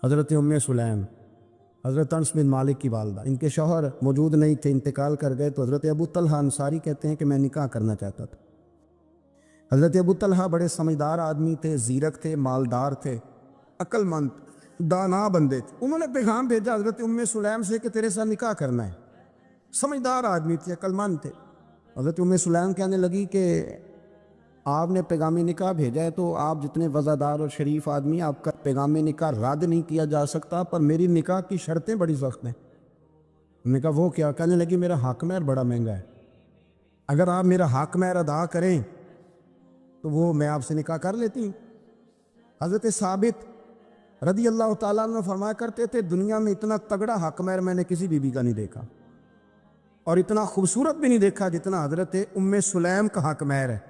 حضرت سلیم، حضرت انس بن مالک کی والدہ، ان کے شوہر موجود نہیں تھے، انتقال کر گئے، تو حضرت ابو طلحہ انصاری کہتے ہیں کہ میں نکاح کرنا چاہتا تھا۔ حضرت ابو طلحہ بڑے سمجھدار آدمی تھے، زیرک تھے، مالدار تھے، عقل مند، دانا بندے تھے۔ انہوں نے پیغام بھیجا حضرت سلیم سے کہ تیرے ساتھ نکاح کرنا ہے۔ سمجھدار آدمی تھے، عقل مند تھے۔ حضرت سلیم کہنے لگی کہ آپ نے پیغامی نکاح بھیجا ہے تو آپ جتنے وزادار اور شریف آدمی، آپ کا پیغامی نکاح رد نہیں کیا جا سکتا، پر میری نکاح کی شرطیں بڑی سخت ہیں۔ میں نے کہا وہ کیا؟ کہنے لگی میرا حق مہر بڑا مہنگا ہے، اگر آپ میرا حق مہر ادا کریں تو وہ میں آپ سے نکاح کر لیتی ہوں۔ حضرت ثابت رضی اللہ تعالیٰ عنہ فرمایا کرتے تھے دنیا میں اتنا تگڑا حق مہر میں نے کسی بیوی کا نہیں دیکھا، اور اتنا خوبصورت بھی نہیں دیکھا جتنا حضرت سلیم کا حق مہر ہے۔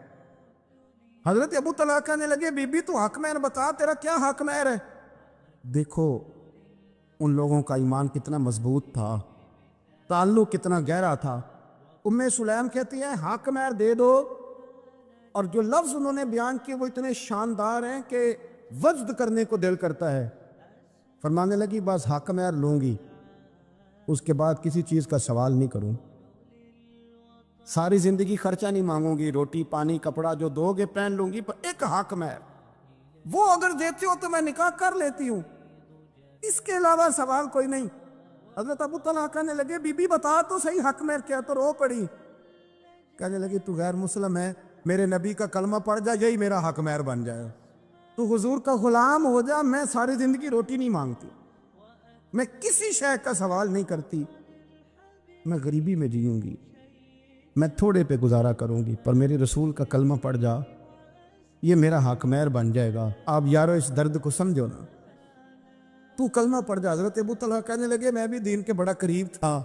حضرت ابو طلحہ کہنے لگے بی بی تو حق مہر بتا، تیرا کیا حق مہر ہے؟ دیکھو ان لوگوں کا ایمان کتنا مضبوط تھا، تعلق کتنا گہرا تھا۔ سلیم کہتی ہے حق مہر دے دو، اور جو لفظ انہوں نے بیان کیے وہ اتنے شاندار ہیں کہ وجد کرنے کو دل کرتا ہے۔ فرمانے لگی بس حق مہر لوں گی، اس کے بعد کسی چیز کا سوال نہیں کروں، ساری زندگی خرچہ نہیں مانگوں گی، روٹی پانی کپڑا جو دو گے پہن لوں گی، پر ایک حق مہر وہ اگر دیتے ہو تو میں نکاح کر لیتی ہوں، اس کے علاوہ سوال کوئی نہیں۔ حضرت ابو طلحہ کہنے لگے بی بی بتا تو صحیح حق مہر کیا، تو رو پڑی۔ کہنے لگی تو غیر مسلم ہے، میرے نبی کا کلمہ پڑھ جا، یہی میرا حق مہر بن جائے، تو حضور کا غلام ہو جا، میں ساری زندگی روٹی نہیں مانگتی، میں کسی شے کا سوال نہیں کرتی، میں غریبی میں جیوں گی، میں تھوڑے پہ گزارا کروں گی، پر میرے رسول کا کلمہ پڑھ جا، یہ میرا حق مہر بن جائے گا۔ آپ یارو اس درد کو سمجھو نا، تو کلمہ پڑھ جا۔ حضرت ابو طلحہ کہنے لگے میں بھی دین کے بڑا قریب تھا،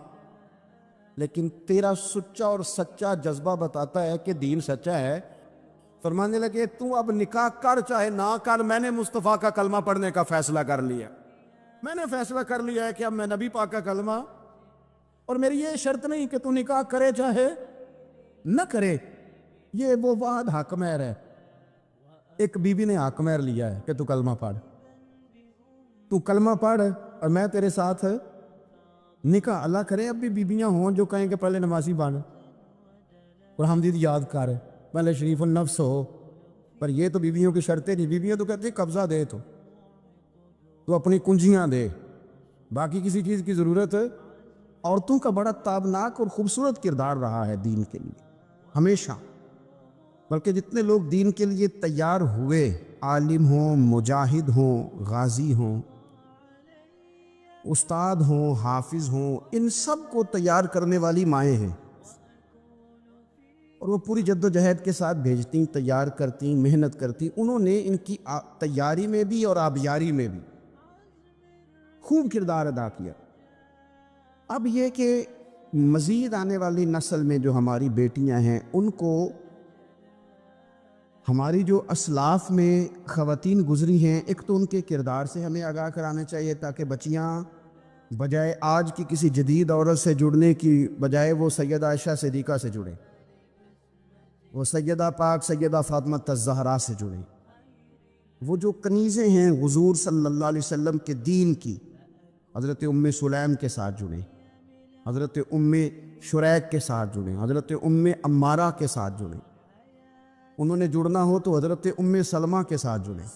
لیکن تیرا سچا اور سچا جذبہ بتاتا ہے کہ دین سچا ہے۔ فرمانے لگے تو اب نکاح کر چاہے نہ کر، میں نے مصطفیٰ کا کلمہ پڑھنے کا فیصلہ کر لیا، میں نے فیصلہ کر لیا ہے کہ اب میں نبی پاک کا کلمہ، اور میری یہ شرط نہیں کہ تو نکاح کرے چاہے نہ کرے، یہ وہ واحد حق مہر ہے۔ ایک بی بی نے حق مہر لیا ہے کہ تو کلمہ پڑھ، تو کلمہ پڑھ اور میں تیرے ساتھ نکاح۔ اللہ کرے اب بھی بیویاں ہوں جو کہیں کہ پہلے نمازی بن اور حمدید یاد کر، پہلے شریف النفس ہو، پر یہ تو بیویوں کی شرطیں نہیں۔ بیویاں تو کہتے ہیں قبضہ دے، تو اپنی کنجیاں دے، باقی کسی چیز کی ضرورت ہے۔ عورتوں کا بڑا تابناک اور خوبصورت کردار رہا ہے دین کے لیے ہمیشہ، بلکہ جتنے لوگ دین کے لیے تیار ہوئے، عالم ہوں، مجاہد ہوں، غازی ہوں، استاد ہوں، حافظ ہوں، ان سب کو تیار کرنے والی مائیں ہیں، اور وہ پوری جد و جہد کے ساتھ بھیجتی، تیار کرتی، محنت کرتی۔ انہوں نے ان کی تیاری میں بھی اور آبیاری میں بھی خوب کردار ادا کیا۔ اب یہ کہ مزید آنے والی نسل میں جو ہماری بیٹیاں ہیں، ان کو ہماری جو اسلاف میں خواتین گزری ہیں، ایک تو ان کے کردار سے ہمیں آگاہ کرانا چاہیے، تاکہ بچیاں بجائے آج کی کسی جدید عورت سے جڑنے کی بجائے وہ سیدہ عائشہ صدیقہ سے جڑیں، وہ سیدہ پاک سیدہ فاطمہ الزہرا سے جڑیں، وہ جو کنیزیں ہیں حضور صلی اللہ علیہ وسلم کے دین کی، حضرت سلیم کے ساتھ جڑیں، حضرت شریک کے ساتھ جڑیں، حضرت عمارہ کے ساتھ جڑیں، انہوں نے جڑنا ہو تو حضرت سلمہ کے ساتھ جڑیں،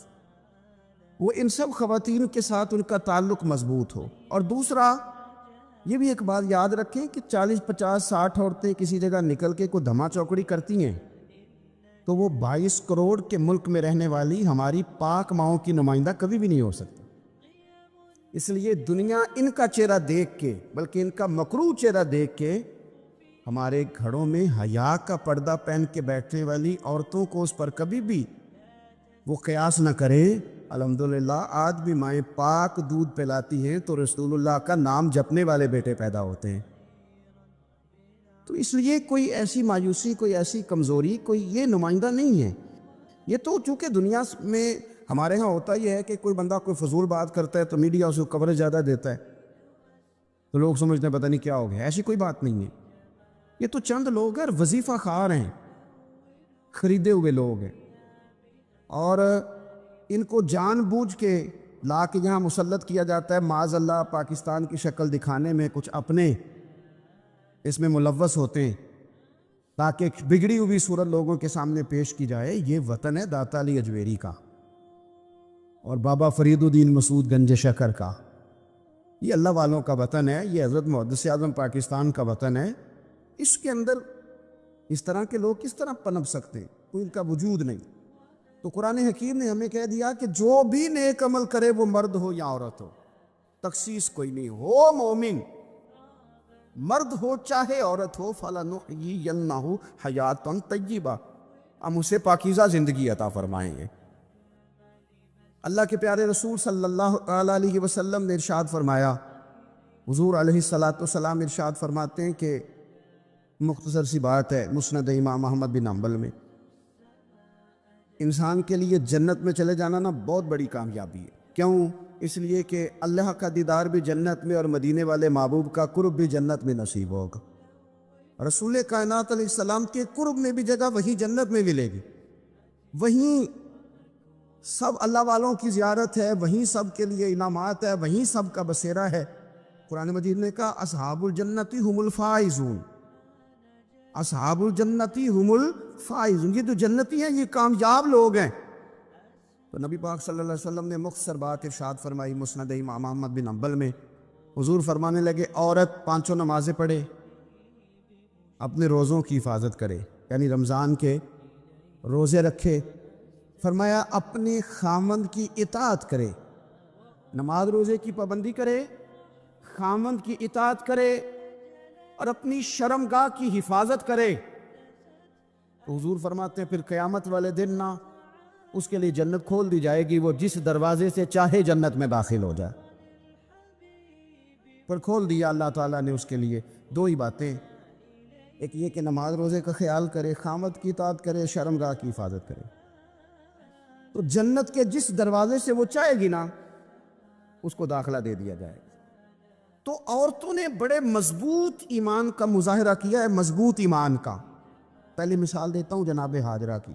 وہ ان سب خواتین کے ساتھ ان کا تعلق مضبوط ہو۔ اور دوسرا یہ بھی ایک بات یاد رکھیں کہ 40 50 60 عورتیں کسی جگہ نکل کے کوئی دھما چوکڑی کرتی ہیں تو وہ 22 کروڑ کے ملک میں رہنے والی ہماری پاک ماؤں کی نمائندہ کبھی بھی نہیں ہو سکتی۔ اس لیے دنیا ان کا چہرہ دیکھ کے، بلکہ ان کا مکروہ چہرہ دیکھ کے، ہمارے گھروں میں حیا کا پردہ پہن کے بیٹھنے والی عورتوں کو اس پر کبھی بھی وہ قیاس نہ کرے۔ الحمدللہ آج بھی مائیں پاک دودھ پلاتی ہیں تو رسول اللہ کا نام جپنے والے بیٹے پیدا ہوتے ہیں۔ تو اس لیے کوئی ایسی مایوسی، کوئی ایسی کمزوری، کوئی یہ نمائندہ نہیں ہے۔ یہ تو چونکہ دنیا میں ہمارے ہاں ہوتا یہ ہے کہ کوئی بندہ کوئی فضول بات کرتا ہے تو میڈیا اسے کوریج زیادہ دیتا ہے، تو لوگ سمجھتے ہیں پتہ نہیں کیا ہو گیا۔ ایسی کوئی بات نہیں ہے، یہ تو چند لوگ ہیں، وظیفہ خوار ہیں، خریدے ہوئے لوگ ہیں، اور ان کو جان بوجھ کے لا کے یہاں مسلط کیا جاتا ہے، معاذ اللہ پاکستان کی شکل دکھانے میں کچھ اپنے اس میں ملوث ہوتے ہیں تاکہ بگڑی ہوئی صورت لوگوں کے سامنے پیش کی جائے۔ یہ وطن ہے داتا علی اجویری کا اور بابا فرید الدین مسعود گنج شکر کا، یہ اللہ والوں کا وطن ہے، یہ حضرت محدث اعظم پاکستان کا وطن ہے۔ اس کے اندر اس طرح کے لوگ کس طرح پنپ سکتے ہیں؟ کوئی ان کا وجود نہیں۔ تو قرآن حکیم نے ہمیں کہہ دیا کہ جو بھی نیک عمل کرے وہ مرد ہو یا عورت ہو، تخصیص کوئی نہیں، ہو مومن مرد ہو چاہے عورت ہو، فَلَنُحْيِيَنَّهُ حَيَاةً طَيِّبَةً، ہم اسے پاکیزہ زندگی عطا فرمائیں گے۔ اللہ کے پیارے رسول صلی اللہ علیہ وسلم نے ارشاد فرمایا، حضور علیہ السلام ارشاد فرماتے ہیں کہ مختصر سی بات ہے مسند امام احمد بن حنبل میں، انسان کے لیے جنت میں چلے جانا نا بہت بڑی کامیابی ہے۔ کیوں؟ اس لیے کہ اللہ کا دیدار بھی جنت میں اور مدینے والے محبوب کا قرب بھی جنت میں نصیب ہوگا۔ رسول کائنات علیہ السلام کے قرب میں بھی جگہ وہی جنت میں ملے گی، وہیں سب اللہ والوں کی زیارت ہے، وہیں سب کے لیے انعامات ہے، وہیں سب کا بسیرا ہے۔ قرآن مجید نے کہا اصحاب الجنتی ہم الفائزون، اصحاب الجنتی ہم الفائزون، یہ جو جنتی ہیں یہ کامیاب لوگ ہیں۔ تو نبی پاک صلی اللہ علیہ وسلم نے مختصر بات ارشاد فرمائی مسند امام احمد بن حنبل میں، حضور فرمانے لگے عورت 5 نمازیں پڑھے، اپنے روزوں کی حفاظت کرے، یعنی رمضان کے روزے رکھے، فرمایا اپنے خامند کی اطاعت کرے، نماز روزے کی پابندی کرے، خامند کی اطاعت کرے اور اپنی شرمگاہ کی حفاظت کرے۔ تو حضور فرماتے ہیں پھر قیامت والے دن نہ اس کے لیے جنت کھول دی جائے گی، وہ جس دروازے سے چاہے جنت میں داخل ہو جائے۔ پر کھول دیا اللہ تعالیٰ نے اس کے لیے 2 ہی باتیں، ایک یہ کہ نماز روزے کا خیال کرے، خامد کی اطاعت کرے، شرمگاہ کی حفاظت کرے۔ تو جنت کے جس دروازے سے وہ چاہے گی نا اس کو داخلہ دے دیا جائے گا۔ تو عورتوں نے بڑے مضبوط ایمان کا مظاہرہ کیا ہے، مضبوط ایمان کا۔ پہلی مثال دیتا ہوں جناب ہاجرہ کی۔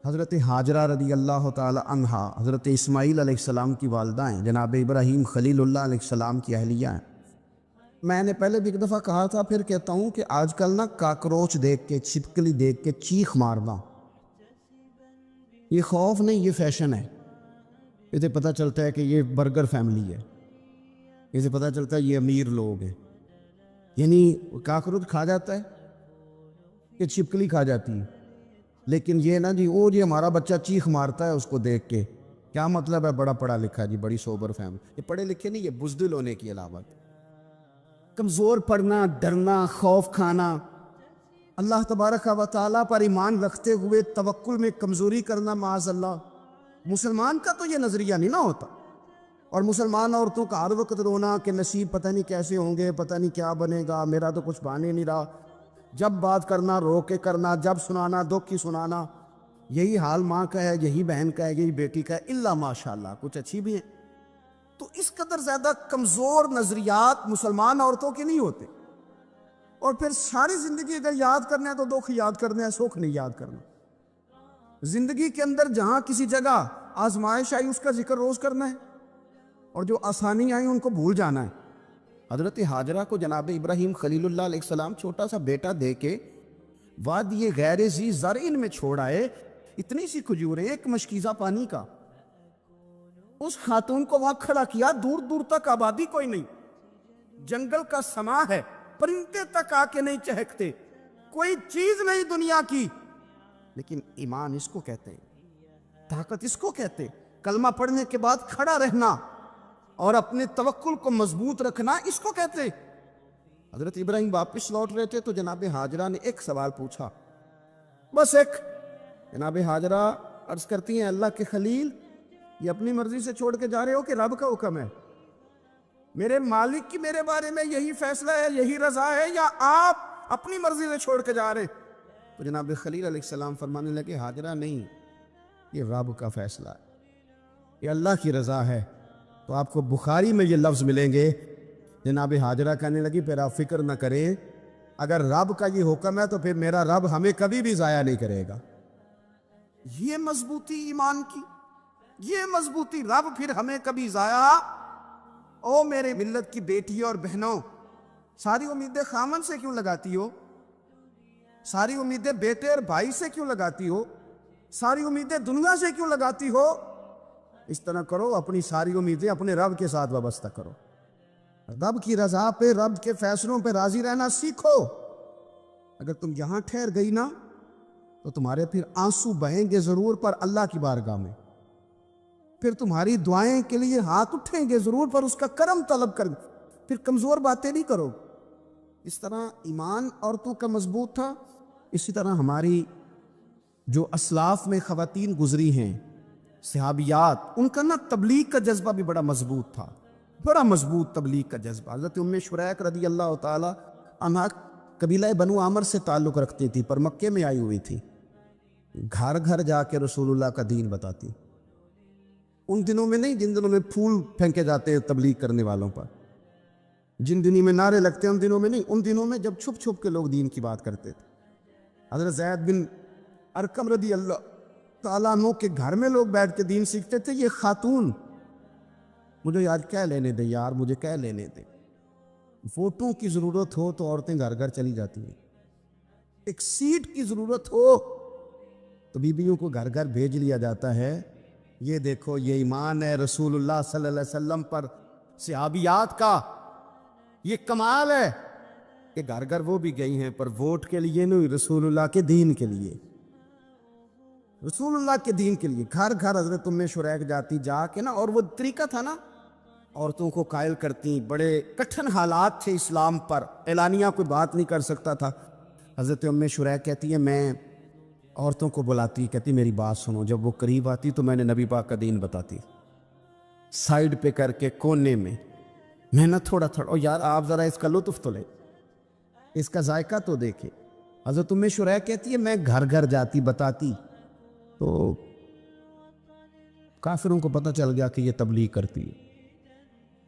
حضرت ہاجرہ رضی اللہ تعالی عنہا حضرت اسماعیل علیہ السلام کی والدہ ہیں، جناب ابراہیم خلیل اللہ علیہ السلام کی اہلیہ ہیں۔ میں نے پہلے بھی ایک دفعہ کہا تھا، پھر کہتا ہوں کہ آج کل نا کاکروچ دیکھ کے، چھپکلی دیکھ کے چیخ مارنا یہ خوف نہیں، یہ فیشن ہے۔ اسے پتہ چلتا ہے کہ یہ برگر فیملی ہے، اسے پتہ چلتا ہے یہ امیر لوگ ہیں۔ یعنی کاکروچ کھا جاتا ہے کہ چھپکلی کھا جاتی ہے، لیکن یہ نا جی وہ جی ہمارا بچہ چیخ مارتا ہے اس کو دیکھ کے، کیا مطلب ہے بڑا پڑھا لکھا جی، بڑی سوبر فیملی۔ یہ پڑھے لکھے نہیں، یہ بزدل ہونے کی علامت، کمزور پڑنا، ڈرنا، خوف کھانا، اللہ تبارک و تعالیٰ پر ایمان رکھتے ہوئے توکل میں کمزوری کرنا، معاذ اللہ۔ مسلمان کا تو یہ نظریہ نہیں نہ ہوتا، اور مسلمان عورتوں کا ہر وقت رونا کہ نصیب پتہ نہیں کیسے ہوں گے، پتہ نہیں کیا بنے گا، میرا تو کچھ بانے نہیں رہا، جب بات کرنا رو کے کرنا، جب سنانا دکھ کی سنانا۔ یہی حال ماں کا ہے، یہی بہن کا ہے، یہی بیٹی کا ہے، اللہ ماشاءاللہ کچھ اچھی بھی ہیں۔ تو اس قدر زیادہ کمزور نظریات مسلمان عورتوں کے نہیں ہوتے، اور پھر ساری زندگی اگر یاد کرنا ہے تو دکھ یاد کرنا ہے، سکھ نہیں یاد کرنا۔ زندگی کے اندر جہاں کسی جگہ آزمائش آئی اس کا ذکر روز کرنا ہے، اور جو آسانی آئی ان کو بھول جانا ہے۔ حضرت ہاجرہ کو جناب ابراہیم خلیل اللہ علیہ السلام چھوٹا سا بیٹا دے کے وادی غیر ذی زرعین میں چھوڑ آئے، اتنی سی کھجوریں، ایک مشکیزہ پانی کا۔ اس خاتون کو وہاں کھڑا کیا، دور دور تک آبادی کوئی نہیں، جنگل کا سما ہے، پرندے تک آ کے نہیں چہکتے، کوئی چیز نہیں دنیا کی، لیکن ایمان اس کو کہتے ہیں، طاقت اس کو کہتے ہیں، کلمہ پڑھنے کے بعد کھڑا رہنا اور اپنے توکل کو مضبوط رکھنا اس کو کہتے ہیں۔ حضرت ابراہیم واپس لوٹ رہے تھے تو جناب ہاجرہ نے ایک سوال پوچھا، بس ایک۔ جناب ہاجرہ عرض کرتی ہیں اللہ کے خلیل، یہ اپنی مرضی سے چھوڑ کے جا رہے ہو کہ رب کا حکم ہے؟ میرے مالک کی میرے بارے میں یہی فیصلہ ہے، یہی رضا ہے، یا آپ اپنی مرضی سے چھوڑ کے جا رہے؟ تو جناب خلیل علیہ السلام فرمانے لگے ہاجرہ نہیں، یہ رب کا فیصلہ ہے، یہ اللہ کی رضا ہے۔ تو آپ کو بخاری میں یہ لفظ ملیں گے، جناب ہاجرہ کہنے لگی پھر آپ فکر نہ کریں، اگر رب کا یہ حکم ہے تو پھر میرا رب ہمیں کبھی بھی ضائع نہیں کرے گا۔ یہ مضبوطی ایمان کی، یہ مضبوطی رب پھر ہمیں کبھی ضائع، او میرے ملت کی بیٹی اور بہنوں، ساری امیدیں خامن سے کیوں لگاتی ہو؟ ساری امیدیں بیٹے اور بھائی سے کیوں لگاتی ہو؟ ساری امیدیں دنیا سے کیوں لگاتی ہو؟ اس طرح کرو، اپنی ساری امیدیں اپنے رب کے ساتھ وابستہ کرو، رب کی رضا پہ، رب کے فیصلوں پہ راضی رہنا سیکھو۔ اگر تم یہاں ٹھہر گئی نا تو تمہارے پھر آنسو بہیں گے ضرور، پر اللہ کی بارگاہ میں پھر تمہاری دعائیں کے لیے ہاتھ اٹھیں گے ضرور، پر اس کا کرم طلب کر، پھر کمزور باتیں نہیں کرو۔ اس طرح ایمان عورتوں کا مضبوط تھا، اسی طرح ہماری جو اسلاف میں خواتین گزری ہیں صحابیات، ان کا نا تبلیغ کا جذبہ بھی بڑا مضبوط تھا، بڑا مضبوط تبلیغ کا جذبہ۔ حضرت ام شریک رضی اللہ تعالی عنہ قبیلہ بنو عامر سے تعلق رکھتی تھی، پر مکے میں آئی ہوئی تھی، گھر گھر جا کے رسول اللہ کا دین بتاتی۔ ان دنوں میں نہیں جن دنوں میں پھول پھینکے جاتے ہیں تبلیغ کرنے والوں پر، جن دنوں میں نعرے لگتے ہیں ان دنوں میں نہیں، ان دنوں میں جب چھپ چھپ کے لوگ دین کی بات کرتے تھے۔ حضرت زید بن ارقم رضی اللہ تعالیٰ عنہ کے گھر میں لوگ بیٹھ کے دین سیکھتے تھے۔ یہ خاتون، مجھے آج کہہ لینے دے یار، مجھے کہہ لینے دے، ووٹوں کی ضرورت ہو تو عورتیں گھر گھر چلی جاتی ہیں، ایک سیٹ کی ضرورت ہو تو بیویوں کو گھر گھر بھیج لیا جاتا ہے۔ یہ دیکھو، یہ ایمان ہے رسول اللہ صلی اللہ علیہ وسلم پر صحابیات کا، یہ کمال ہے کہ گھر گھر وہ بھی گئی ہیں، پر ووٹ کے لیے نہیں، رسول اللہ کے دین کے لیے، رسول اللہ کے دین کے لیے گھر گھر حضرت ام شریک جاتی، جا کے نا، اور وہ طریقہ تھا نا، عورتوں کو قائل کرتی، بڑے کٹھن حالات تھے اسلام پر، اعلانیہ کوئی بات نہیں کر سکتا تھا۔ حضرت ام شریک کہتی ہے میں عورتوں کو بلاتی، کہتی میری بات سنو، جب وہ قریب آتی تو میں نے نبی پاک کا دین بتاتی، سائیڈ پہ کر کے کونے میں نہ تھوڑا تھوڑا، اور یار آپ ذرا اس کا لطف تو لے، اس کا ذائقہ تو دیکھے۔ حضرت ام شریک کہتی ہے میں گھر گھر جاتی بتاتی، تو کافروں کو پتہ چل گیا کہ یہ تبلیغ کرتی ہے۔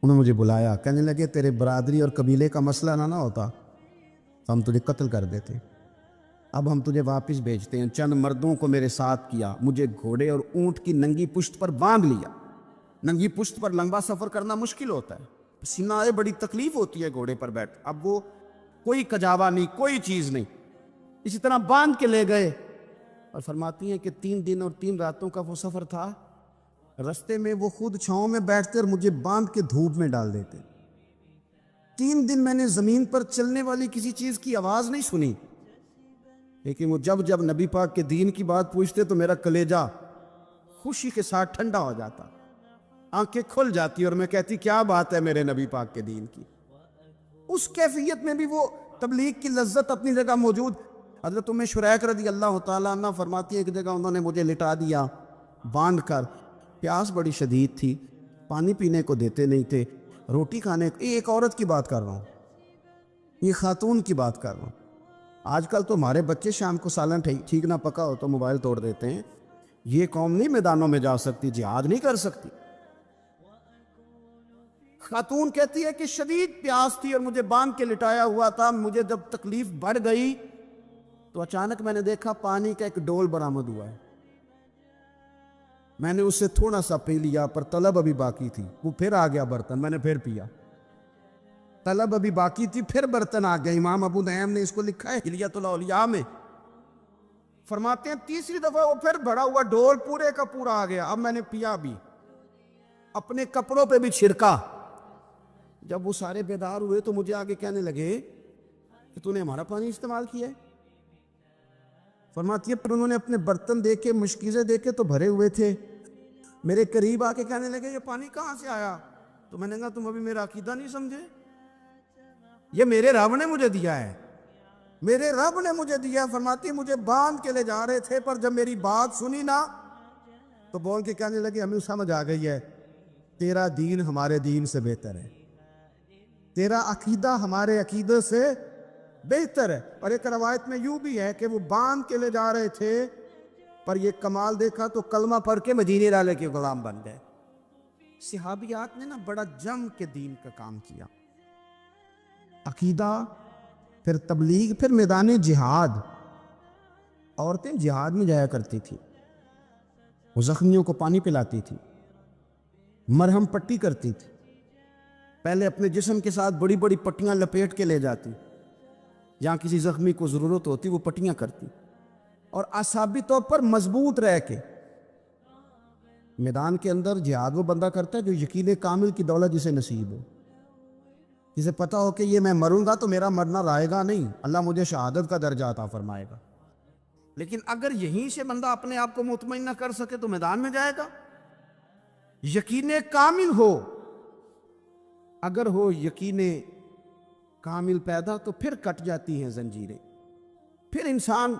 انہوں نے مجھے بلایا، کہنے لگے تیرے برادری اور قبیلے کا مسئلہ نہ ہوتا تو ہم تجھے قتل کر دیتے، اب ہم تجھے واپس بھیجتے ہیں۔ چند مردوں کو میرے ساتھ کیا، مجھے گھوڑے اور اونٹ کی ننگی پشت پر باندھ لیا۔ ننگی پشت پر لمبا سفر کرنا مشکل ہوتا ہے، پسینہ آئے، بڑی تکلیف ہوتی ہے گھوڑے پر بیٹھ، اب وہ کوئی کجاوا نہیں، کوئی چیز نہیں، اسی طرح باندھ کے لے گئے۔ اور فرماتی ہیں کہ 3 دن اور 3 راتوں کا وہ سفر تھا، رستے میں وہ خود چھاؤں میں بیٹھتے اور مجھے باندھ کے دھوپ میں ڈال دیتے۔ 3 دن میں نے زمین پر چلنے والی کسی چیز کی آواز نہیں سنی، لیکن وہ جب نبی پاک کے دین کی بات پوچھتے تو میرا کلیجہ خوشی کے ساتھ ٹھنڈا ہو جاتا، آنکھیں کھل جاتی، اور میں کہتی کیا بات ہے میرے نبی پاک کے دین کی۔ اس کیفیت میں بھی وہ تبلیغ کی لذت اپنی جگہ موجود۔ حضرت ام شریک رضی اللہ تعالیٰ عنہ فرماتی ہے کہ جگہ انہوں نے مجھے لٹا دیا باندھ کر، پیاس بڑی شدید تھی، پانی پینے کو دیتے نہیں تھے، روٹی کھانے کو، ایک عورت کی بات کر رہا ہوں، یہ خاتون کی بات کر رہا ہوں۔ آج کل تو ہمارے بچے شام کو سالن ٹھیک نہ پکا ہو تو موبائل توڑ دیتے ہیں، یہ قوم نہیں میدانوں میں جا سکتی، جہاد نہیں کر سکتی۔ خاتون کہتی ہے کہ شدید پیاس تھی اور مجھے باندھ کے لٹایا ہوا تھا، مجھے جب تکلیف بڑھ گئی تو اچانک میں نے دیکھا پانی کا ایک ڈول برآمد ہوا ہے، میں نے اسے تھوڑا سا پی لیا، پر طلب ابھی باقی تھی، وہ پھر آ گیا برتن، میں نے پھر پیا، طلب ابھی باقی تھی، پھر برتن آ گیا۔ امام ابو نعیم نے اس کو لکھا ہے ہلیۃ الاولیاء میں، فرماتے ہیں تیسری دفعہ وہ پھر بڑا ہوا ڈول پورے کا پورا آ گیا، اب میں نے پیا بھی، اپنے کپڑوں پہ بھی چھڑکا۔ جب وہ سارے بیدار ہوئے تو مجھے آگے کہنے لگے کہ تو نے ہمارا پانی استعمال کیا ہے؟ فرماتی ہے پر انہوں نے اپنے برتن دیکھے، مشکیزیں دیکھے تو بھرے ہوئے تھے، میرے قریب آ کے کہنے لگے یہ پانی کہاں سے آیا؟ تو میں نے کہا تم ابھی میرا عقیدہ نہیں سمجھے، یہ میرے رب نے مجھے دیا ہے، میرے رب نے مجھے دیا۔ فرماتی مجھے باندھ کے لے جا رہے تھے، پر جب میری بات سنی نا تو بول کے کہنے لگے ہمیں سمجھ آ گئی ہے، تیرا دین ہمارے دین سے بہتر ہے، تیرا عقیدہ ہمارے عقیدے سے بہتر ہے۔ اور ایک روایت میں یوں بھی ہے کہ وہ باندھ کے لے جا رہے تھے، پر یہ کمال دیکھا تو کلمہ پڑھ کے مدینے والے کے غلام بن گئے۔ صحابیات نے نا بڑا جم کے دین کا کام کیا، عقیدہ، پھر تبلیغ، پھر میدان جہاد۔ عورتیں جہاد میں جایا کرتی تھی، وہ زخمیوں کو پانی پلاتی تھی، مرہم پٹی کرتی تھی، پہلے اپنے جسم کے ساتھ بڑی بڑی پٹیاں لپیٹ کے لے جاتی، جہاں کسی زخمی کو ضرورت ہوتی وہ پٹیاں کرتی، اور اعصابی طور پر مضبوط رہ کے میدان کے اندر جہاد وہ بندہ کرتا ہے جو یقین کامل کی دولت جسے نصیب ہو، جسے پتہ ہو کہ یہ میں مروں گا تو میرا مرنا رائے گا نہیں، اللہ مجھے شہادت کا درجہ عطا فرمائے گا۔ لیکن اگر یہیں سے بندہ اپنے آپ کو مطمئن نہ کر سکے تو میدان میں جائے گا؟ یقین کامل ہو، اگر ہو یقین کامل پیدا تو پھر کٹ جاتی ہیں زنجیریں، پھر انسان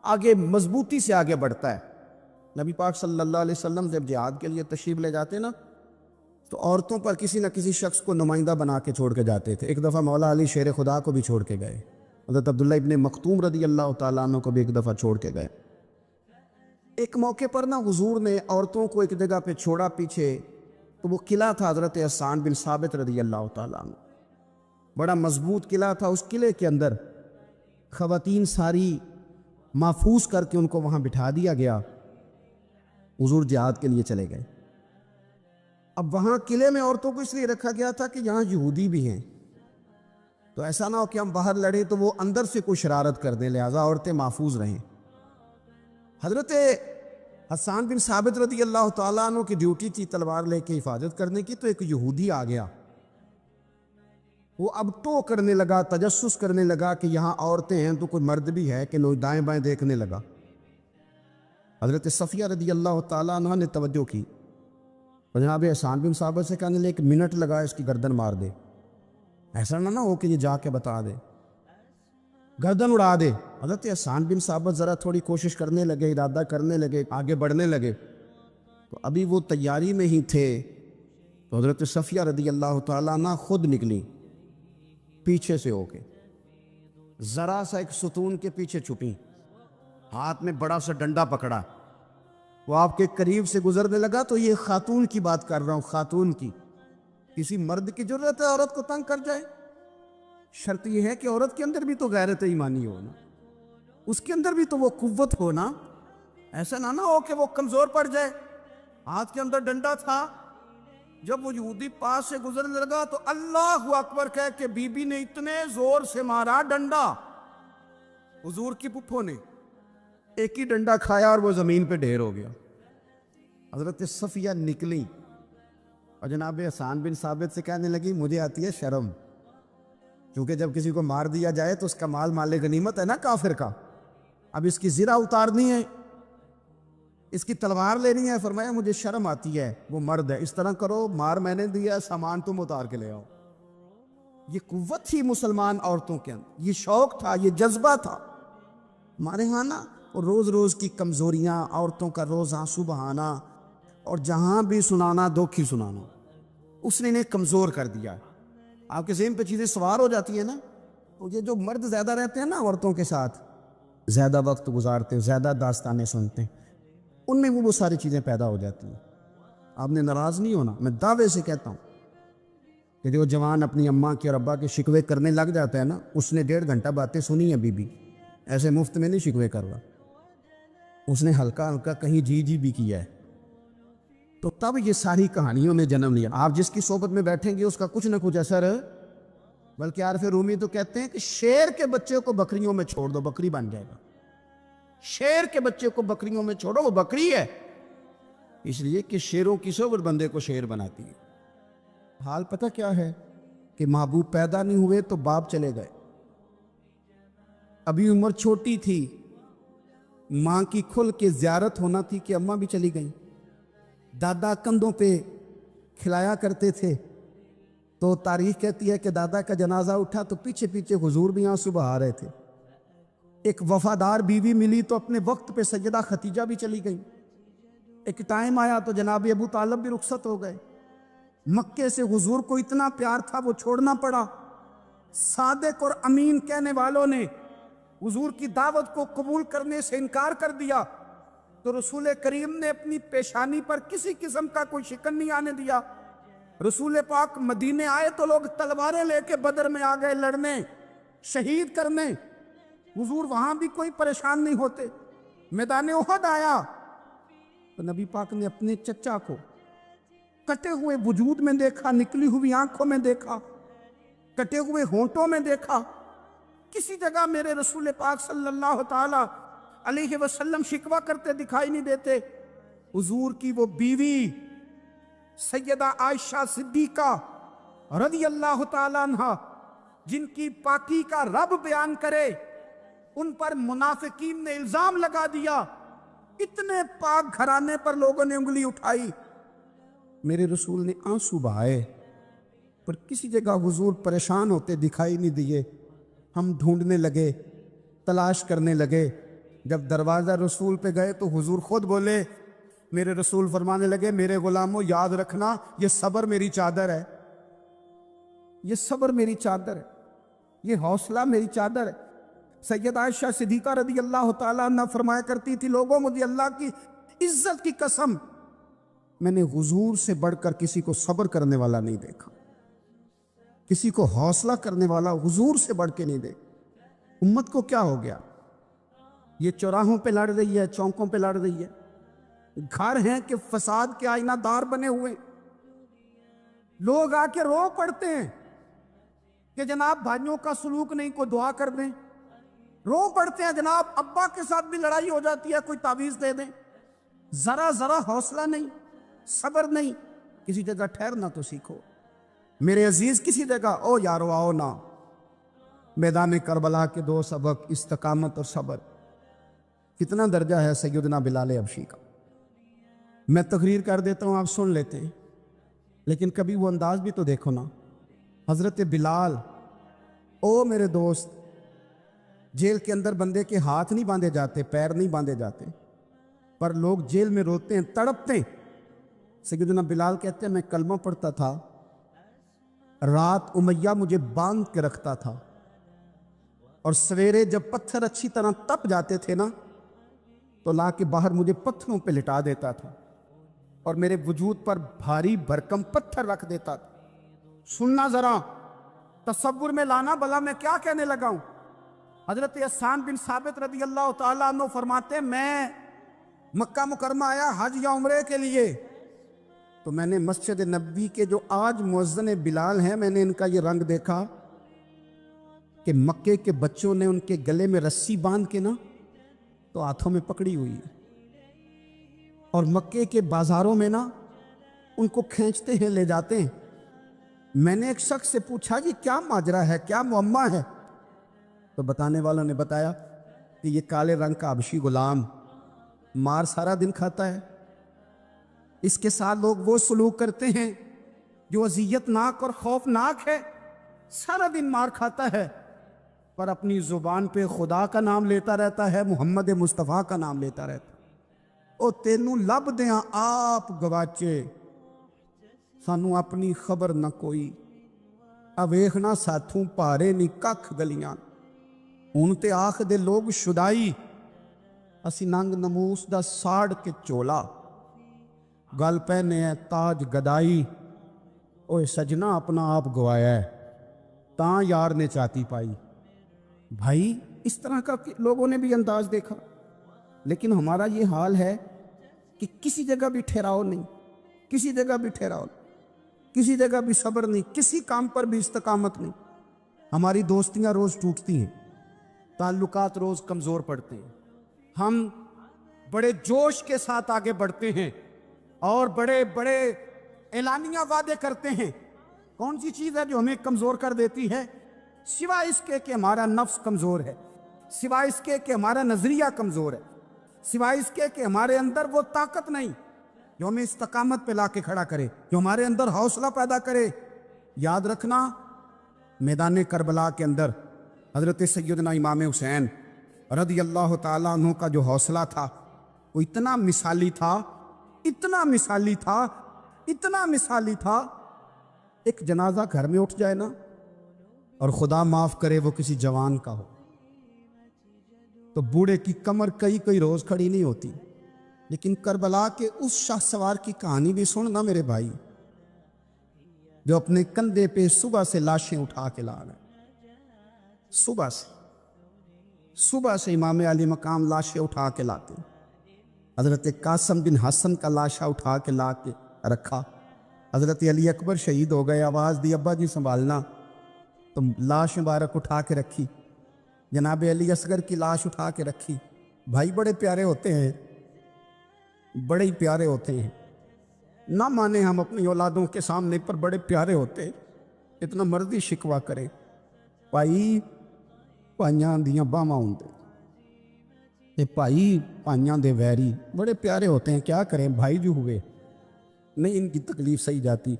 آگے مضبوطی سے آگے بڑھتا ہے۔ نبی پاک صلی اللہ علیہ وسلم جب جہاد کے لیے تشریف لے جاتے نا تو عورتوں پر کسی نہ کسی شخص کو نمائندہ بنا کے چھوڑ کے جاتے تھے۔ ایک دفعہ مولا علی شیر خدا کو بھی چھوڑ کے گئے، حضرت عبداللہ ابن مختوم رضی اللہ تعالیٰ عنہ کو بھی ایک دفعہ چھوڑ کے گئے۔ ایک موقع پر نا حضور نے عورتوں کو ایک جگہ پہ چھوڑا پیچھے، تو وہ قلعہ تھا حضرت حسان بن ثابت رضی اللہ تعالیٰ عنہ، بڑا مضبوط قلعہ تھا۔ اس قلعے کے اندر خواتین ساری محفوظ کر کے ان کو وہاں بٹھا دیا گیا، حضور جہاد کے لیے چلے گئے۔ اب وہاں قلعے میں عورتوں کو اس لیے رکھا گیا تھا کہ یہاں یہودی بھی ہیں، تو ایسا نہ ہو کہ ہم باہر لڑیں تو وہ اندر سے کوئی شرارت کر دیں، لہٰذا عورتیں محفوظ رہیں۔ حضرت حسان بن ثابت رضی اللہ تعالیٰ عنہ کی ڈیوٹی تھی تلوار لے کے حفاظت کرنے کی، تو ایک یہودی آ گیا، وہ اب ٹو کرنے لگا، تجسس کرنے لگا کہ یہاں عورتیں ہیں تو کوئی مرد بھی ہے کہ نہیں، دائیں بائیں دیکھنے لگا۔ حضرت صفیہ رضی اللہ تعالیٰ عنہ نے توجہ کی، اور جناب حسان بن ثابت سے کہنے لے ایک منٹ لگا اس کی گردن مار دے، ایسا نہ ہو کہ یہ جا کے بتا دے، گردن اڑا دے۔ حضرت حسان بن ثابت ذرا تھوڑی کوشش کرنے لگے، ارادہ کرنے لگے، آگے بڑھنے لگے، تو ابھی وہ تیاری میں ہی تھے تو حضرت صفیہ رضی اللہ تعالیٰ عنہ خود نکلی پیچھے سے ہو کے، ذرا سا ایک ستون کے پیچھے چھپی، ہاتھ میں بڑا سا ڈنڈا پکڑا، وہ آپ کے قریب سے گزرنے لگا۔ تو یہ خاتون کی بات کر رہا ہوں، خاتون کی، کسی مرد کی ضرورت ہے عورت کو تنگ کر جائے؟ شرط یہ ہے کہ عورت کے اندر بھی تو غیرت ایمانی ہو نا، اس کے اندر بھی تو وہ قوت ہو نا، ایسا نہ ہو کہ وہ کمزور پڑ جائے۔ ہاتھ کے اندر ڈنڈا تھا، جب وہ یہودی پاس سے گزرنے لگا تو اللہ اکبر کہہ کے بی بی نے اتنے زور سے مارا ڈنڈا، حضور کی پپھو نے ایک ہی ڈنڈا کھایا اور وہ زمین پہ ڈھیر ہو گیا۔ حضرت صفیہ نکلی اور جناب حسان بن ثابت سے کہنے لگی مجھے آتی ہے شرم، کیونکہ جب کسی کو مار دیا جائے تو اس کا مال مال غنیمت ہے نا کافر کا، اب اس کی زرہ اتارنی ہے، اس کی تلوار لینی ہے۔ فرمایا مجھے شرم آتی ہے، وہ مرد ہے، اس طرح کرو، مار میں نے دیا، سامان تم اتار کے لے آؤ۔ یہ قوت تھی مسلمان عورتوں کے اندر، یہ شوق تھا، یہ جذبہ تھا۔ ہمارے ہاں نا روز روز کی کمزوریاں، عورتوں کا روز آنسو بہانا اور جہاں بھی سنانا دکھ ہی سنانا، اس نے انہیں کمزور کر دیا۔ آپ کے ذہن پہ چیزیں سوار ہو جاتی ہیں نا، تو یہ جو مرد زیادہ رہتے ہیں نا عورتوں کے ساتھ، زیادہ وقت گزارتے ہیں، زیادہ داستانیں سنتے ہیں، ان میں وہ ساری چیزیں پیدا ہو جاتی ہیں۔ آپ نے ناراض نہیں ہونا، میں دعوے سے کہتا ہوں کہ جو جوان اپنی اماں کے اور ابا کے شکوے کرنے لگ جاتا ہے نا، اس نے 1.5 گھنٹہ باتیں سنی ہیں، بی بی ایسے مفت میں نہیں شکوے کر رہا، اس نے ہلکا ہلکا کہیں جی جی بھی کیا ہے، تو تب یہ ساری کہانیوں نے جنم لیا۔ آپ جس کی صحبت میں بیٹھیں گے اس کا کچھ نہ کچھ اثر، بلکہ عارف رومی تو کہتے ہیں کہ شیر کے بچے کو بکریوں میں چھوڑ دو، بکری بن جائے گا۔ شیر کے بچے کو بکریوں میں چھوڑو، وہ بکری ہے، اس لیے کہ شیروں کی صحبت بندے کو شیر بناتی ہے۔ حال پتہ کیا ہے کہ محبوب پیدا نہیں ہوئے تو باپ چلے گئے، ابھی عمر چھوٹی تھی، ماں کی کھل کے زیارت ہونا تھی کہ اماں بھی چلی گئیں، دادا کندھوں پہ کھلایا کرتے تھے، تو تاریخ کہتی ہے کہ دادا کا جنازہ اٹھا تو پیچھے پیچھے حضور بھی آنسو بہا رہے تھے۔ ایک وفادار بیوی ملی تو اپنے وقت پہ سیدہ ختیجہ بھی چلی گئیں، ایک ٹائم آیا تو جناب ابو طالب بھی رخصت ہو گئے۔ مکے سے حضور کو اتنا پیار تھا وہ چھوڑنا پڑا، صادق اور امین کہنے والوں نے حضور کی دعوت کو قبول کرنے سے انکار کر دیا، تو رسول کریم نے اپنی پیشانی پر کسی قسم کا کوئی شکن نہیں آنے دیا۔ رسول پاک مدینے آئے تو لوگ تلواریں لے کے بدر میں آ گئے لڑنے، شہید کرنے، حضور وہاں بھی کوئی پریشان نہیں ہوتے۔ میدان احد آیا تو نبی پاک نے اپنے چچا کو کٹے ہوئے وجود میں دیکھا، نکلی ہوئی آنکھوں میں دیکھا، کٹے ہوئے ہونٹوں میں دیکھا. کسی جگہ میرے رسول پاک صلی اللہ تعالی علیہ وسلم شکوہ کرتے دکھائی نہیں دیتے. حضور کی وہ بیوی سیدہ عائشہ صدیقہ رضی اللہ تعالیٰ عنہ، جن کی پاکی کا رب بیان کرے، ان پر منافقین نے الزام لگا دیا. اتنے پاک گھرانے پر لوگوں نے انگلی اٹھائی. میرے رسول نے آنسو بہائے، پر کسی جگہ حضور پریشان ہوتے دکھائی نہیں دیے. ہم ڈھونڈنے لگے، تلاش کرنے لگے. جب دروازہ رسول پہ گئے تو حضور خود بولے. میرے رسول فرمانے لگے، میرے غلاموں یاد رکھنا، یہ صبر میری چادر ہے، یہ صبر میری چادر ہے، یہ حوصلہ میری چادر ہے. سیدہ عائشہ صدیقہ رضی اللہ تعالیٰ عنہ فرمایا کرتی تھی، لوگوں مجھے اللہ کی عزت کی قسم، میں نے حضور سے بڑھ کر کسی کو صبر کرنے والا نہیں دیکھا، کسی کو حوصلہ کرنے والا حضور سے بڑھ کے نہیں دیکھا. امت کو کیا ہو گیا؟ یہ چوراہوں پہ لڑ رہی ہے، چوکوں پہ لڑ رہی ہے. گھر ہیں کہ فساد کے آئینہ دار بنے ہوئے. لوگ آ کے رو پڑتے ہیں کہ جناب بھائیوں کا سلوک نہیں، کوئی دعا کر دیں. رو پڑتے ہیں جناب ابا کے ساتھ بھی لڑائی ہو جاتی ہے، کوئی تعویذ دے دیں. ذرا حوصلہ نہیں، صبر نہیں. کسی جگہ ٹھہرنا تو سیکھو میرے عزیز. کسی جگہ او یارو آؤ نا. میدان کربلا کے 2 سبق، استقامت اور صبر. کتنا درجہ ہے سیدنا بلال حبشی کا. میں تقریر کر دیتا ہوں، آپ سن لیتے ہیں، لیکن کبھی وہ انداز بھی تو دیکھو نا. حضرت بلال، او میرے دوست، جیل کے اندر بندے کے ہاتھ نہیں باندھے جاتے، پیر نہیں باندھے جاتے، پر لوگ جیل میں روتے ہیں، تڑپتے ہیں. سیدنا بلال کہتے ہیں میں کلمہ پڑھتا تھا، رات امیہ مجھے باندھ کے رکھتا تھا، اور سویرے جب پتھر اچھی طرح تپ جاتے تھے نا تو لا کے باہر مجھے پتھروں پہ لٹا دیتا تھا، اور میرے وجود پر بھاری بھرکم پتھر رکھ دیتا تھا. سننا ذرا، تصور میں لانا، بھلا میں کیا کہنے لگا ہوں. حضرت حسان بن ثابت رضی اللہ تعالیٰ عنہ فرماتے، میں مکہ مکرمہ آیا حج یا عمرے کے لیے، تو میں نے مسجد نبی کے جو آج مؤذن بلال ہیں، میں نے ان کا یہ رنگ دیکھا کہ مکے کے بچوں نے ان کے گلے میں رسی باندھ کے نا تو ہاتھوں میں پکڑی ہوئی ہے، اور مکے کے بازاروں میں نا ان کو کھینچتے ہیں، لے جاتے ہیں. میں نے ایک شخص سے پوچھا کہ کیا ماجرا ہے، کیا معمہ ہے؟ تو بتانے والوں نے بتایا کہ یہ کالے رنگ کا حبشی غلام مار سارا دن کھاتا ہے، اس کے ساتھ لوگ وہ سلوک کرتے ہیں جو اذیت ناک اور خوفناک ہے. سارا دن مار کھاتا ہے پر اپنی زبان پہ خدا کا نام لیتا رہتا ہے، محمد مصطفیٰ کا نام لیتا رہتا ہے. او تینوں لب دیاں آپ گواچے، سانو اپنی خبر نہ کوئی، اویخنا ساتھوں پارے نی ککھ گلیاں. ہن تے آکھ دے لوگ شدائی، اسی ننگ نموس دا ساڑ کے چولا، گل پہنے ہے تاج گدائی. اوے سجنا اپنا آپ گوایا ہے، تاں یار نے چاتی پائی. بھائی اس طرح کا لوگوں نے بھی انداز دیکھا، لیکن ہمارا یہ حال ہے کہ کسی جگہ بھی ٹھہراؤ نہیں، کسی جگہ بھی ٹھہراؤ نہیں، کسی جگہ بھی صبر نہیں، کسی کام پر بھی استقامت نہیں. ہماری دوستیاں روز ٹوٹتی ہیں، تعلقات روز کمزور پڑتے ہیں. ہم بڑے جوش کے ساتھ آگے بڑھتے ہیں اور بڑے بڑے اعلانیہ وعدے کرتے ہیں. کون سی چیز ہے جو ہمیں کمزور کر دیتی ہے؟ سوائے اس کے کہ ہمارا نفس کمزور ہے، سوائے اس کے کہ ہمارا نظریہ کمزور ہے، سوائے اس کے کہ ہمارے اندر وہ طاقت نہیں جو ہمیں استقامت پہ لا کے کھڑا کرے، جو ہمارے اندر حوصلہ پیدا کرے. یاد رکھنا، میدان کربلا کے اندر حضرت سیدنا امام حسین رضی اللہ تعالیٰ عنہ کا جو حوصلہ تھا وہ اتنا مثالی تھا، اتنا مثالی تھا، اتنا مثالی تھا. ایک جنازہ گھر میں اٹھ جائے نا، اور خدا معاف کرے وہ کسی جوان کا ہو، تو بوڑھے کی کمر کئی روز کھڑی نہیں ہوتی. لیکن کربلا کے اس شاہ سوار کی کہانی بھی سننا میرے بھائی، جو اپنے کندھے پہ صبح سے لاشیں اٹھا کے لا گئے. صبح سے امام علی مقام لاشیں اٹھا کے لاتے. حضرت قاسم بن حسن کا لاشا اٹھا کے لا کے رکھا. حضرت علی اکبر شہید ہو گئے, آواز دی ابا جی سنبھالنا, تو لاش مبارک اٹھا کے رکھی. جناب علی اصغر کی لاش اٹھا کے رکھی. بھائی بڑے پیارے ہوتے ہیں, بڑے ہی پیارے ہوتے ہیں. نہ مانیں ہم اپنی اولادوں کے سامنے, پر بڑے پیارے ہوتے ہیں. اتنا مرضی شکوہ کریں, بھائی پائیاں دیاں باواں ہوندے تے بھائی پائیاں دے ویری, بڑے پیارے ہوتے ہیں. کیا کریں, بھائی جو ہوئے نہیں ان کی تکلیف سہی جاتی.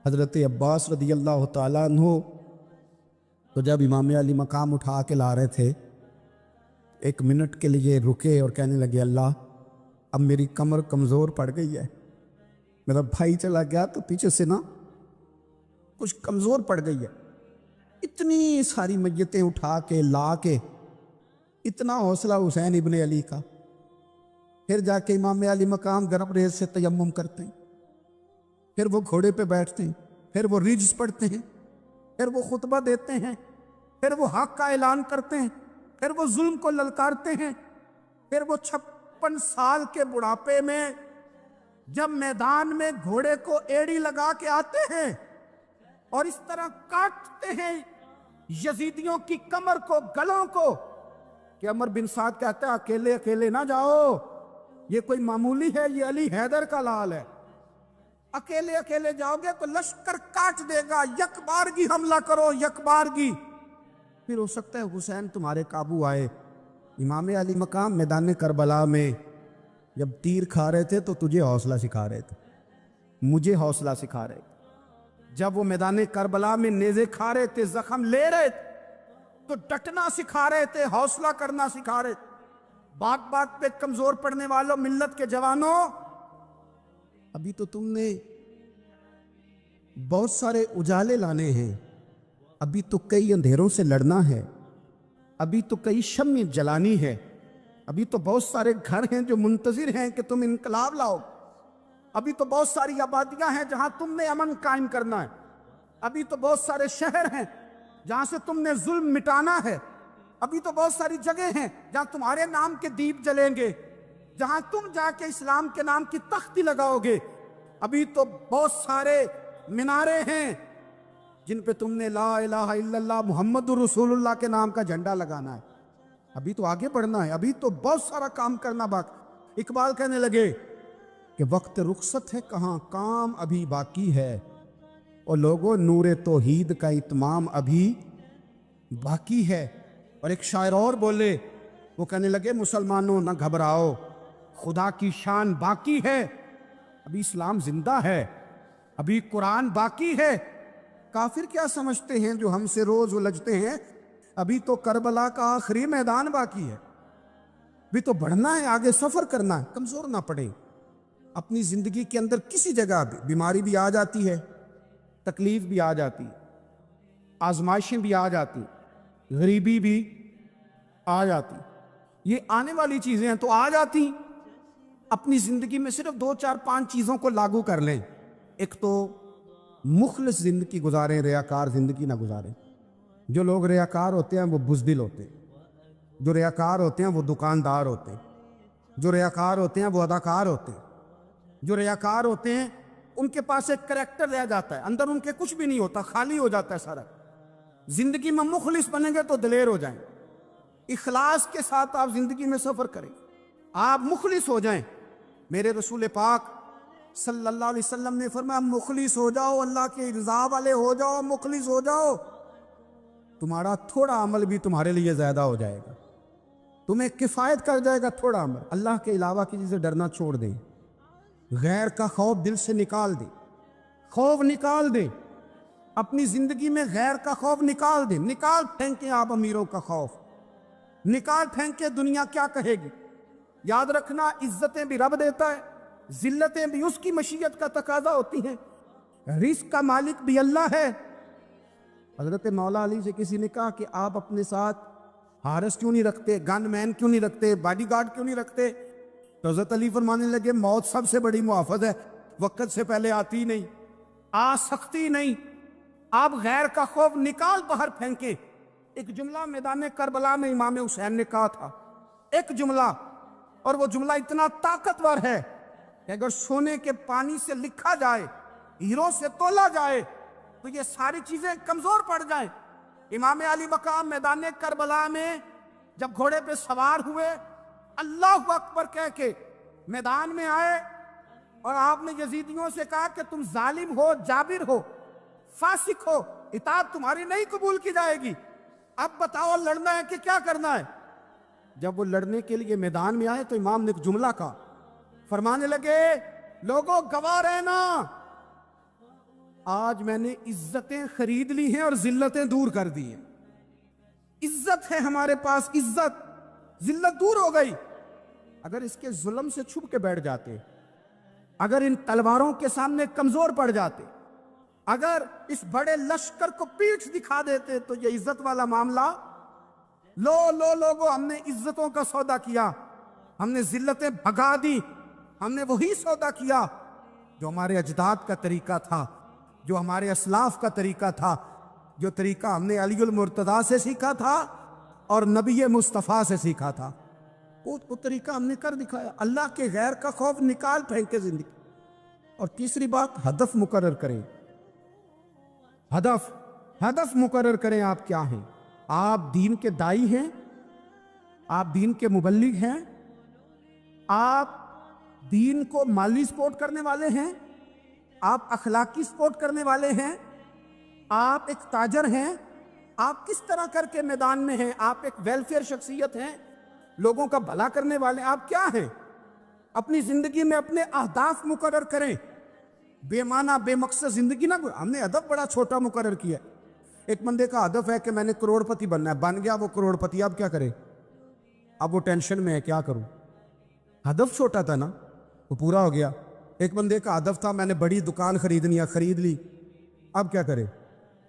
حضرت عباس رضی اللہ تعالیٰ عنہ تو جب امام علی مقام اٹھا کے لا رہے تھے, 1 منٹ کے لیے رکے اور کہنے لگے, اللہ اب میری کمر کمزور پڑ گئی ہے, میرا بھائی چلا گیا تو پیچھے سے نا کچھ کمزور پڑ گئی ہے. اتنی ساری میتیں اٹھا کے لا کے, اتنا حوصلہ حسین ابن علی کا. پھر جا کے امام علی مقام گرم ریز سے تیمم کرتے ہیں, پھر وہ گھوڑے پہ بیٹھتے ہیں, پھر وہ ریجز پڑھتے ہیں, پھر وہ خطبہ دیتے ہیں, پھر وہ حق کا اعلان کرتے ہیں, پھر وہ ظلم کو للکارتے ہیں, پھر وہ 56 سال کے بڑھاپے میں جب میدان میں گھوڑے کو ایڑی لگا کے آتے ہیں اور اس طرح کاٹتے ہیں یزیدیوں کی کمر کو, گلوں کو, کہ عمر بن سعد کہتا ہے اکیلے اکیلے نہ جاؤ, یہ کوئی معمولی ہے, یہ علی حیدر کا لال ہے. اکیلے اکیلے جاؤ گے تو لشکر کاٹ دے گا, یک بارگی حملہ کرو, یک بارگی. پھر ہو سکتا ہے حسین تمہارے قابو آئے. امام علی مقام میدان کربلا میں جب تیر کھا رہے تھے تو تجھے حوصلہ سکھا رہے تھے, مجھے حوصلہ سکھا رہے تھے. جب وہ میدان کربلا میں نیزے کھا رہے تھے, زخم لے رہے تھے, تو ڈٹنا سکھا رہے تھے, حوصلہ کرنا سکھا رہے تھے. بات بات پہ کمزور پڑنے والوں, ملت کے جوانوں, ابھی تو تم نے بہت سارے اجالے لانے ہیں, ابھی تو کئی اندھیروں سے لڑنا ہے, ابھی تو کئی شمع جلانی ہے, ابھی تو بہت سارے گھر ہیں جو منتظر ہیں کہ تم انقلاب لاؤ, ابھی تو بہت ساری آبادیاں ہیں جہاں تم نے امن قائم کرنا ہے, ابھی تو بہت سارے شہر ہیں جہاں سے تم نے ظلم مٹانا ہے, ابھی تو بہت ساری جگہیں ہیں جہاں تمہارے نام کے دیپ جلیں گے, جہاں تم جا کے اسلام کے نام کی تختی لگاؤ گے. ابھی تو بہت سارے مینارے ہیں جن پہ تم نے لا الہ الا اللہ محمد رسول اللہ کے نام کا جھنڈا لگانا ہے. ابھی تو آگے بڑھنا ہے, ابھی تو بہت سارا کام کرنا باقی. اقبال کہنے لگے کہ وقت رخصت ہے کہاں, کام ابھی باقی ہے, اور لوگوں نور توحید کا اتمام ابھی باقی ہے. اور ایک شاعر اور بولے, وہ کہنے لگے مسلمانوں نہ گھبراؤ, خدا کی شان باقی ہے, ابھی اسلام زندہ ہے, ابھی قرآن باقی ہے. کافر کیا سمجھتے ہیں جو ہم سے روز الجھتے ہیں, ابھی تو کربلا کا آخری میدان باقی ہے, ابھی تو بڑھنا ہے, آگے سفر کرنا ہے. کمزور نہ پڑے. اپنی زندگی کے اندر کسی جگہ بھی بیماری بھی آ جاتی ہے, تکلیف بھی آ جاتی, آزمائشیں بھی آ جاتی, غریبی بھی آ جاتی, یہ آنے والی چیزیں ہیں تو آ جاتی. اپنی زندگی میں صرف 2 4 5 چیزوں کو لاگو کر لیں. ایک تو مخلص زندگی گزاریں, ریاکار زندگی نہ گزاریں. جو لوگ ریاکار ہوتے ہیں وہ بزدل ہوتے ہیں, جو ریاکار ہوتے ہیں وہ دکاندار ہوتے ہیں, جو ریاکار ہوتے ہیں وہ اداکار ہوتے ہیں, جو ریاکار ہوتے ہیں ان کے پاس ایک کریکٹر رہ جاتا ہے, اندر ان کے کچھ بھی نہیں ہوتا, خالی ہو جاتا ہے سارا. زندگی میں مخلص بنیں گے تو دلیر ہو جائیں, اخلاص کے ساتھ آپ زندگی میں سفر کریں, آپ مخلص ہو جائیں. میرے رسول پاک صلی اللہ علیہ وسلم نے فرمایا مخلص ہو جاؤ, اللہ کے رضا والے ہو جاؤ, مخلص ہو جاؤ, تمہارا تھوڑا عمل بھی تمہارے لیے زیادہ ہو جائے گا, تمہیں کفایت کر جائے گا تھوڑا عمل. اللہ کے علاوہ کسی سے ڈرنا چھوڑ دیں, غیر کا خوف دل سے نکال دیں, خوف نکال دیں, اپنی زندگی میں غیر کا خوف نکال دیں. نکال پھینکیں آپ امیروں کا خوف, نکال پھینکیں دنیا کیا کہے گی. یاد رکھنا عزتیں بھی رب دیتا ہے, ذلتیں بھی اس کی مشیت کا تقاضا ہوتی ہیں, رزق کا مالک بھی اللہ ہے. حضرت مولا علی سے کسی نے کہا کہ آپ اپنے ساتھ حارس کیوں نہیں رکھتے, گن مین کیوں نہیں رکھتے, باڈی گارڈ کیوں نہیں رکھتے؟ تو حضرت علی فرمانے لگے موت سب سے بڑی محافظ ہے, وقت سے پہلے آتی نہیں, آ سکتی نہیں. آپ غیر کا خوف نکال باہر پھینکیں. ایک جملہ میدان کربلا میں امام حسین نے کہا تھا, ایک جملہ اور وہ جملہ اتنا طاقتور ہے کہ اگر سونے کے پانی سے لکھا جائے، ہیروں سے تولا جائے تو یہ ساری چیزیں کمزور پڑ جائیں۔ امام علی مقام میدان کربلا میں جب گھوڑے پہ سوار ہوئے، اللہ اکبر کہہ کے میدان میں آئے، اور آپ نے یزیدیوں سے کہا کہ تم ظالم ہو، جابر ہو، فاسق ہو، اطاعت تمہاری نہیں قبول کی جائے گی، اب بتاؤ لڑنا ہے کہ کیا کرنا ہے۔ جب وہ لڑنے کے لیے میدان میں آئے تو امام نے ایک جملہ کہا، فرمانے لگے لوگوں گواہ رہنا، آج میں نے عزتیں خرید لی ہیں اور ذلتیں دور کر دی ہیں۔ عزت ہے ہمارے پاس، عزت، ذلت دور ہو گئی۔ اگر اس کے ظلم سے چھپ کے بیٹھ جاتے، اگر ان تلواروں کے سامنے کمزور پڑ جاتے، اگر اس بڑے لشکر کو پیٹھ دکھا دیتے تو یہ عزت والا معاملہ، لوگوں ہم نے عزتوں کا سودا کیا، ہم نے ذلتیں بھگا دی، ہم نے وہی سودا کیا جو ہمارے اجداد کا طریقہ تھا، جو ہمارے اسلاف کا طریقہ تھا، جو طریقہ ہم نے علی المرتضیٰ سے سیکھا تھا اور نبی مصطفیٰ سے سیکھا تھا، وہ طریقہ ہم نے کر دکھایا۔ اللہ کے غیر کا خوف نکال پھینکے زندگی۔ اور تیسری بات، ہدف مقرر کریں۔ ہدف مقرر کریں، آپ کیا ہیں؟ آپ دین کے دائی ہیں، آپ دین کے مبلغ ہیں، آپ دین کو مالی سپورٹ کرنے والے ہیں، آپ اخلاقی سپورٹ کرنے والے ہیں، آپ ایک تاجر ہیں، آپ کس طرح کر کے میدان میں ہیں؟ آپ ایک ویلفیئر شخصیت ہیں، لوگوں کا بھلا کرنے والے، آپ کیا ہیں؟ اپنی زندگی میں اپنے اہداف مقرر کریں، بے معنی بے مقصد زندگی نہ۔ ہم نے ہدف بڑا چھوٹا مقرر کیا۔ ایک بندے کا ہدف ہے کہ میں نے کروڑ پتی بننا ہے، بن گیا وہ کروڑ پتی، اب کیا کرے؟ اب وہ ٹینشن میں ہے، کیا کروں؟ ہدف چھوٹا تھا نا، وہ پورا ہو گیا۔ ایک بندے کا ہدف تھا میں نے بڑی دکان خریدنی ہے، خرید لی، اب کیا کرے؟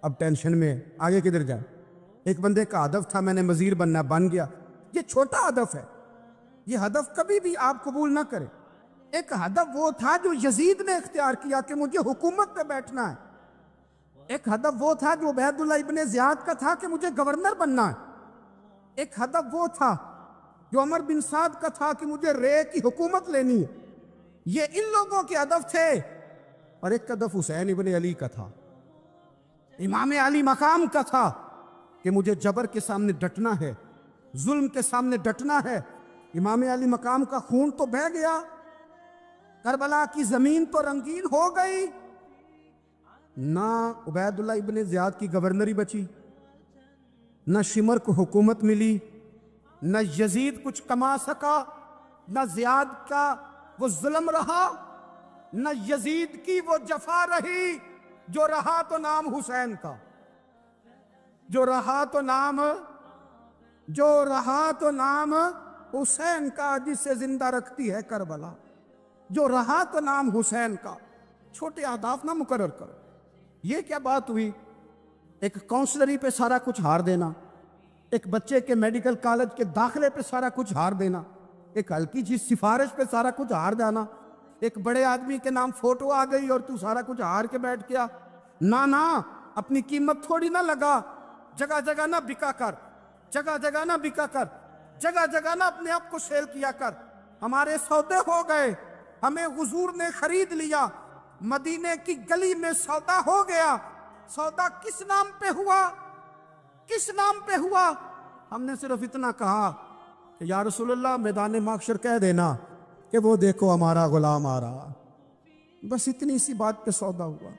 اب ٹینشن میں ہے، آگے کدھر جائے؟ ایک بندے کا ہدف تھا میں نے وزیر بننا ہے، بن گیا۔ یہ چھوٹا ہدف ہے، یہ ہدف کبھی بھی آپ قبول نہ کریں۔ ایک ہدف وہ تھا جو یزید نے اختیار کیا کہ مجھے حکومت پہ بیٹھنا ہے۔ ایک ہدف وہ تھا جو عبید اللہ ابن زیاد کا تھا کہ مجھے گورنر بننا ہے۔ ایک ہدف وہ تھا جو عمر بن سعد کا تھا کہ مجھے رے کی حکومت لینی ہے۔ یہ ان لوگوں کے ہدف تھے۔ اور ایک ہدف حسین ابن علی کا تھا، امام علی مقام کا تھا کہ مجھے جبر کے سامنے ڈٹنا ہے، ظلم کے سامنے ڈٹنا ہے۔ امام علی مقام کا خون تو بہہ گیا، کربلا کی زمین تو رنگین ہو گئی، نہ عبید اللہ ابن زیاد کی گورنری بچی، نہ شمر کو حکومت ملی، نہ یزید کچھ کما سکا، نہ زیاد کا وہ ظلم رہا، نہ یزید کی وہ جفا رہی۔ جو رہا تو نام حسین کا، جو رہا تو نام حسین کا، جس سے زندہ رکھتی ہے کربلا۔ جو رہا تو نام حسین کا۔ چھوٹے اہداف نہ مقرر کرو۔ یہ کیا بات ہوئی؟ ایک کونسلری پہ سارا کچھ ہار دینا، ایک بچے کے میڈیکل کالج کے داخلے پہ سارا کچھ ہار دینا، ایک ہلکی چیز سفارش پہ سارا کچھ ہار جانا، ایک بڑے آدمی کے نام فوٹو آ گئی اور تو سارا کچھ ہار کے بیٹھ گیا۔ نہ اپنی قیمت تھوڑی نہ لگا، جگہ جگہ نہ بکا کر، جگہ جگہ نہ اپنے آپ کو سیل کیا کر۔ ہمارے سودے ہو گئے، ہمیں حضور نے خرید لیا، مدینے کی گلی میں سودا ہو گیا۔ سودا کس نام پہ ہوا؟ ہم نے صرف اتنا کہا کہ یا رسول اللہ میدان محشر کہہ دینا کہ وہ دیکھو ہمارا غلام آ رہا، بس اتنی سی بات پہ سودا ہوا۔